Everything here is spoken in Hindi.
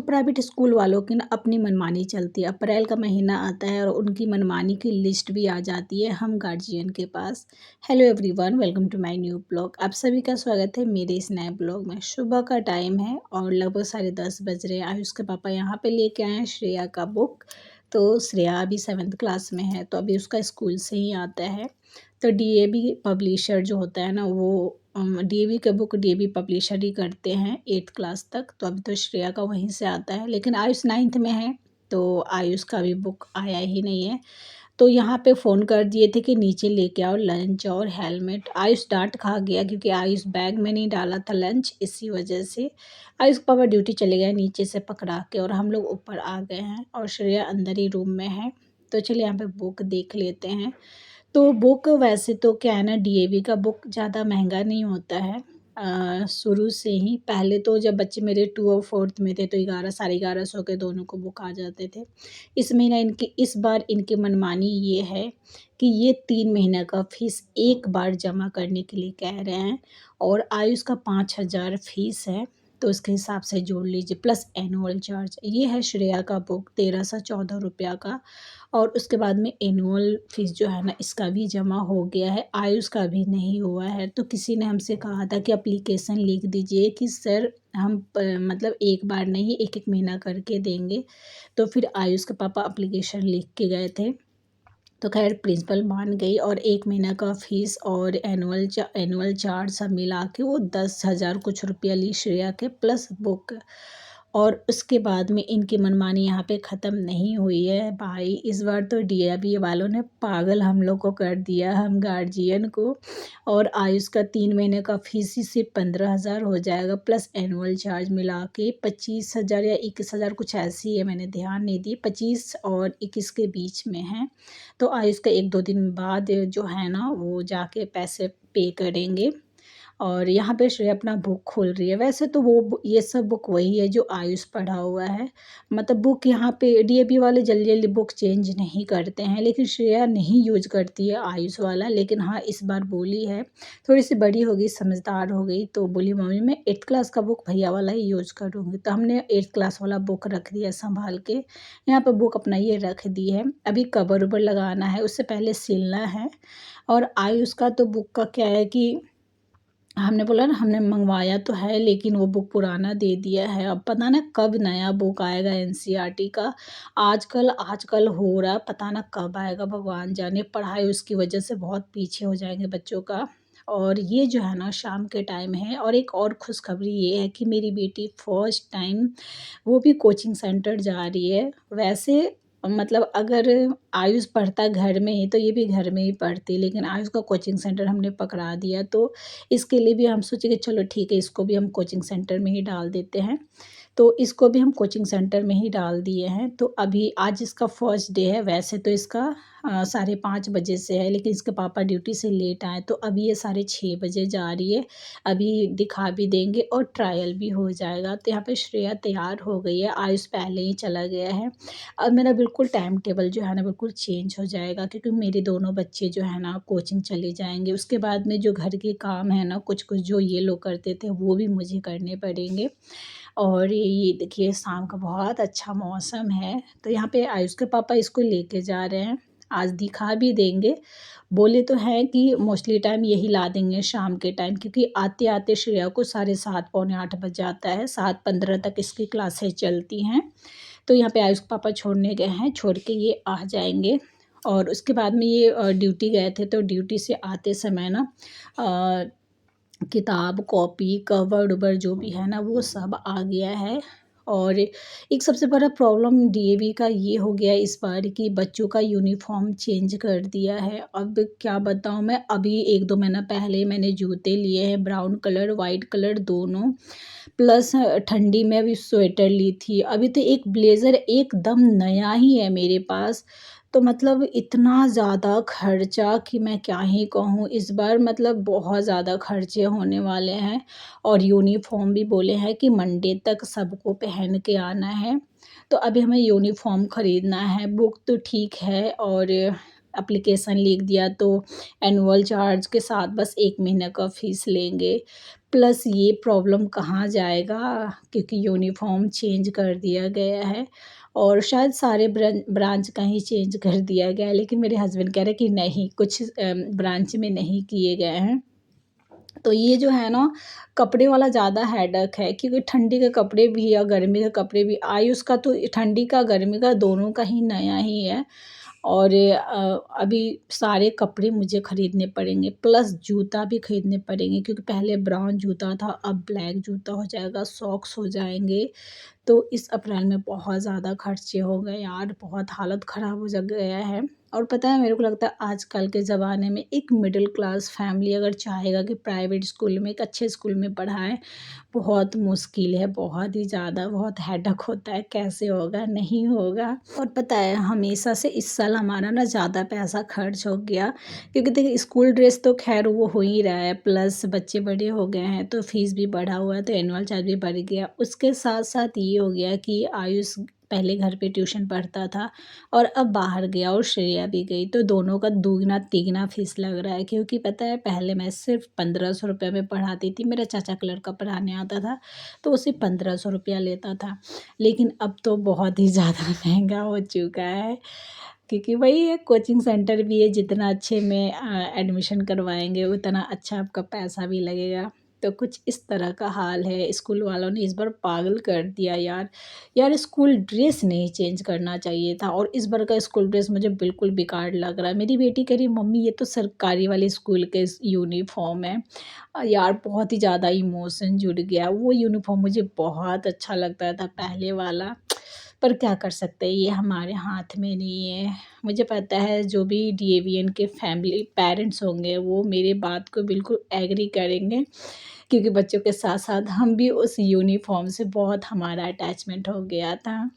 प्राइवेट स्कूल वालों की ना अपनी मनमानी चलती है। अप्रैल का महीना आता है और उनकी मनमानी की लिस्ट भी आ जाती है हम गार्जियन के पास। Hello everyone, welcome to my new blog. आप सभी का स्वागत है मेरे इस नए ब्लॉग में। सुबह का टाइम है और लगभग 10:30 बज रहे हैं। आयुष के पापा यहाँ पे लेके आए हैं श्रेया का बुक। तो श्रेया अभी 7th क्लास में है, तो अभी उसका स्कूल से ही आता है। तो डीएवी पब्लिशर जो होता है ना, वो डीएवी का बुक डीएवी पब्लिशर ही करते हैं 8th क्लास तक। तो अभी तो श्रेया का वहीं से आता है, लेकिन आयुष 9th में है, तो आयुष का भी बुक आया ही नहीं है। तो यहाँ पे फ़ोन कर दिए थे कि नीचे लेके आओ लंच और हेलमेट। आयुष डांट खा गया क्योंकि आयुष बैग में नहीं डाला था लंच, इसी वजह से आयुष पापा ड्यूटी चले गए नीचे से पकड़ा के, और हम लोग ऊपर आ गए हैं और श्रेया अंदर ही रूम में है। तो चलिए यहाँ पे बुक देख लेते हैं। तो बुक वैसे तो क्या है ना, डीएवी का बुक ज़्यादा महंगा नहीं होता है। शुरू से ही पहले तो जब बच्चे मेरे 2 और 4th में थे तो 11 साढ़े 1100 के दोनों को बुक आ जाते थे। इस बार इनकी मनमानी ये है कि ये 3 महीने का फ़ीस एक बार जमा करने के लिए कह रहे हैं, और आयुष का 5000 फ़ीस है। तो उसके हिसाब से जोड़ लीजिए, प्लस एनुअल चार्ज। ये है श्रेया का बुक 1314 रुपया का, और उसके बाद में एनुअल फ़ीस जो है ना, इसका भी जमा हो गया है, आयुष का भी नहीं हुआ है। तो किसी ने हमसे कहा था कि एप्लीकेशन लिख दीजिए कि सर हम मतलब एक बार नहीं, एक एक महीना करके देंगे। तो फिर आयुष के पापा एप्लीकेशन लिख के गए थे। तो खैर प्रिंसिपल मान गई, और एक महीना का फ़ीस और एनुअल चार्ज सब मिला के वो 10,000 कुछ रुपया ली श्रेया के, प्लस बुक। और उसके बाद में इनकी मनमानी यहाँ पे ख़त्म नहीं हुई है भाई। इस बार तो डीएवी वालों ने पागल हम लोग को कर दिया, हम गार्जियन को। और आयुष का 3 महीने का फ़ीस ही सिर्फ 15,000 हो जाएगा, प्लस एनुअल चार्ज मिला के 25,000 या 21,000 कुछ ऐसी है, मैंने ध्यान नहीं दी, 25 और 21 के बीच में है। तो आयुष का 1-2 दिन बाद जो है ना, वो जाके पैसे पे करेंगे। और यहाँ पे श्रेया अपना बुक खोल रही है। वैसे तो ये सब बुक वही है जो आयुष पढ़ा हुआ है। मतलब बुक यहाँ पे डीएवी वाले जल्दी जल्दी बुक चेंज नहीं करते हैं, लेकिन श्रेया नहीं यूज करती है आयुष वाला। लेकिन हाँ, इस बार बोली है, थोड़ी सी बड़ी हो गई, समझदार हो गई, तो बोली मम्मी मैं 8th क्लास का बुक भैया वाला ही यूज करूँगी। तो हमने 8th क्लास वाला बुक रख दिया संभाल के। यहाँ पर बुक अपना ये रख दी है। अभी कवर उबर लगाना है, उससे पहले सिलना है। और आयुष का तो बुक का क्या है कि हमने बोला ना, हमने मंगवाया तो है, लेकिन वो बुक पुराना दे दिया है। अब पता ना कब नया बुक आएगा एनसीईआरटी का। आजकल आजकल हो रहा है, पता ना कब आएगा, भगवान जाने। पढ़ाई उसकी वजह से बहुत पीछे हो जाएंगे बच्चों का। और ये जो है ना, शाम के टाइम है। और एक और खुशखबरी ये है कि मेरी बेटी फर्स्ट टाइम वो भी कोचिंग सेंटर जा रही है। वैसे मतलब अगर आयुष पढ़ता घर में ही तो ये भी घर में ही पढ़ती, लेकिन आयुष का कोचिंग सेंटर हमने पकड़ा दिया। तो इसके लिए भी हम सोचे कि चलो ठीक है, इसको भी हम कोचिंग सेंटर में ही डाल देते हैं। तो इसको भी हम कोचिंग सेंटर में ही डाल दिए हैं। तो अभी आज इसका फर्स्ट डे है। वैसे तो इसका 5:30 बजे से है, लेकिन इसके पापा ड्यूटी से लेट आए, तो अभी ये 6:30 बजे जा रही है। अभी दिखा भी देंगे और ट्रायल भी हो जाएगा। तो यहाँ पे श्रेया तैयार हो गई है, आयुष पहले ही चला गया है। अब मेरा बिल्कुल टाइम टेबल जो है ना, बिल्कुल चेंज हो जाएगा, क्योंकि मेरे दोनों बच्चे जो है ना कोचिंग चले जाएंगे। उसके बाद में जो घर के काम है ना, कुछ कुछ जो ये लोग करते थे वो भी मुझे करने पड़ेंगे। और ये देखिए, शाम का बहुत अच्छा मौसम है। तो यहाँ पे आयुष के पापा इसको लेके जा रहे हैं, आज दिखा भी देंगे। बोले तो हैं कि मोस्टली टाइम यही ला देंगे शाम के टाइम, क्योंकि आते आते श्रेया को 7:30 पौने 8 बज जाता है। 7:15 तक इसकी क्लासेस चलती हैं। तो यहाँ पे आयुष के पापा छोड़ने गए हैं, छोड़ के ये आ जाएंगे। और उसके बाद में ये ड्यूटी गए थे, तो ड्यूटी से आते समय ना किताब कॉपी कवर उवर जो भी है ना, वो सब आ गया है। और एक सबसे बड़ा प्रॉब्लम डीएवी का ये हो गया इस बार कि बच्चों का यूनिफॉर्म चेंज कर दिया है। अब क्या बताऊँ मैं, अभी 1-2 महीना पहले मैंने जूते लिए हैं, ब्राउन कलर वाइट कलर दोनों, प्लस ठंडी में अभी स्वेटर ली थी। अभी तो एक ब्लेज़र एकदम नया ही है मेरे पास। तो मतलब इतना ज़्यादा खर्चा कि मैं क्या ही कहूँ। इस बार मतलब बहुत ज़्यादा खर्चे होने वाले हैं। और यूनिफ़ॉर्म भी बोले हैं कि मंडे तक सबको पहन के आना है। तो अभी हमें यूनिफ़ॉर्म ख़रीदना है। बुक तो ठीक है, और एप्लीकेशन लिख दिया तो एनुअल चार्ज के साथ बस 1 महीने का फ़ीस लेंगे। प्लस ये प्रॉब्लम कहाँ जाएगा, क्योंकि यूनिफ़ॉर्म चेंज कर दिया गया है और शायद सारे ब्रांच का ही चेंज कर दिया गया है, लेकिन मेरे हस्बैंड कह रहे हैं कि नहीं, कुछ ब्रांच में नहीं किए गए हैं। तो ये जो है ना, कपड़े वाला ज़्यादा हेडेक है, क्योंकि ठंडी के कपड़े भी या गर्मी के कपड़े भी, आयुष का तो ठंडी का गर्मी का दोनों का ही नया ही है। और अभी सारे कपड़े मुझे खरीदने पड़ेंगे, प्लस जूता भी खरीदने पड़ेंगे, क्योंकि पहले ब्राउन जूता था, अब ब्लैक जूता हो जाएगा, सॉक्स हो जाएंगे। तो इस अप्रैल में बहुत ज़्यादा खर्चे हो गए यार, बहुत हालत ख़राब हो जा गया है। और पता है, मेरे को लगता है आजकल के ज़माने में एक मिडिल क्लास फैमिली अगर चाहेगा कि प्राइवेट स्कूल में, एक अच्छे स्कूल में पढ़ाएँ, बहुत मुश्किल है, बहुत ही ज़्यादा, बहुत हेडेक होता है, कैसे होगा, नहीं होगा। और पता है, हमेशा से इस साल हमारा ना ज़्यादा पैसा खर्च हो गया, क्योंकि देखिए स्कूल ड्रेस तो ख़ैर वो हो ही रहा है, प्लस बच्चे बड़े हो गए हैं तो फ़ीस भी बढ़ा हुआ है, तो एनुअल चार्ज भी बढ़ गया। उसके साथ-साथ ये हो गया कि आयुष पहले घर पे ट्यूशन पढ़ता था और अब बाहर गया और श्रेया भी गई, तो दोनों का दुगना-तिगना फ़ीस लग रहा है, क्योंकि पता है पहले मैं सिर्फ़ 1500 रुपये में पढ़ाती थी, मेरा चाचा का लड़का पढ़ाने आता था, तो उसे 1500 रुपया लेता था। लेकिन अब तो बहुत ही ज़्यादा महँगा हो चुका है, क्योंकि वही है, कोचिंग सेंटर भी है, जितना अच्छे में एडमिशन करवाएँगे उतना अच्छा आपका पैसा भी लगेगा। तो कुछ इस तरह का हाल है, स्कूल वालों ने इस बार पागल कर दिया यार। यार स्कूल ड्रेस नहीं चेंज करना चाहिए था, और इस बार का स्कूल ड्रेस मुझे बिल्कुल बेकार लग रहा है। मेरी बेटी कह रही मम्मी ये तो सरकारी वाले स्कूल के यूनिफ़ॉर्म है। यार बहुत ही ज़्यादा इमोशन जुड़ गया, वो यूनिफ़ॉर्म मुझे बहुत अच्छा लगता था पहले वाला, पर क्या कर सकते हैं, ये हमारे हाथ में नहीं है। मुझे पता है जो भी डीएवीएन के फैमिली पेरेंट्स होंगे वो मेरी बात को बिल्कुल एग्री करेंगे, क्योंकि बच्चों के साथ-साथ हम भी उस यूनिफ़ॉर्म से बहुत, हमारा अटैचमेंट हो गया था।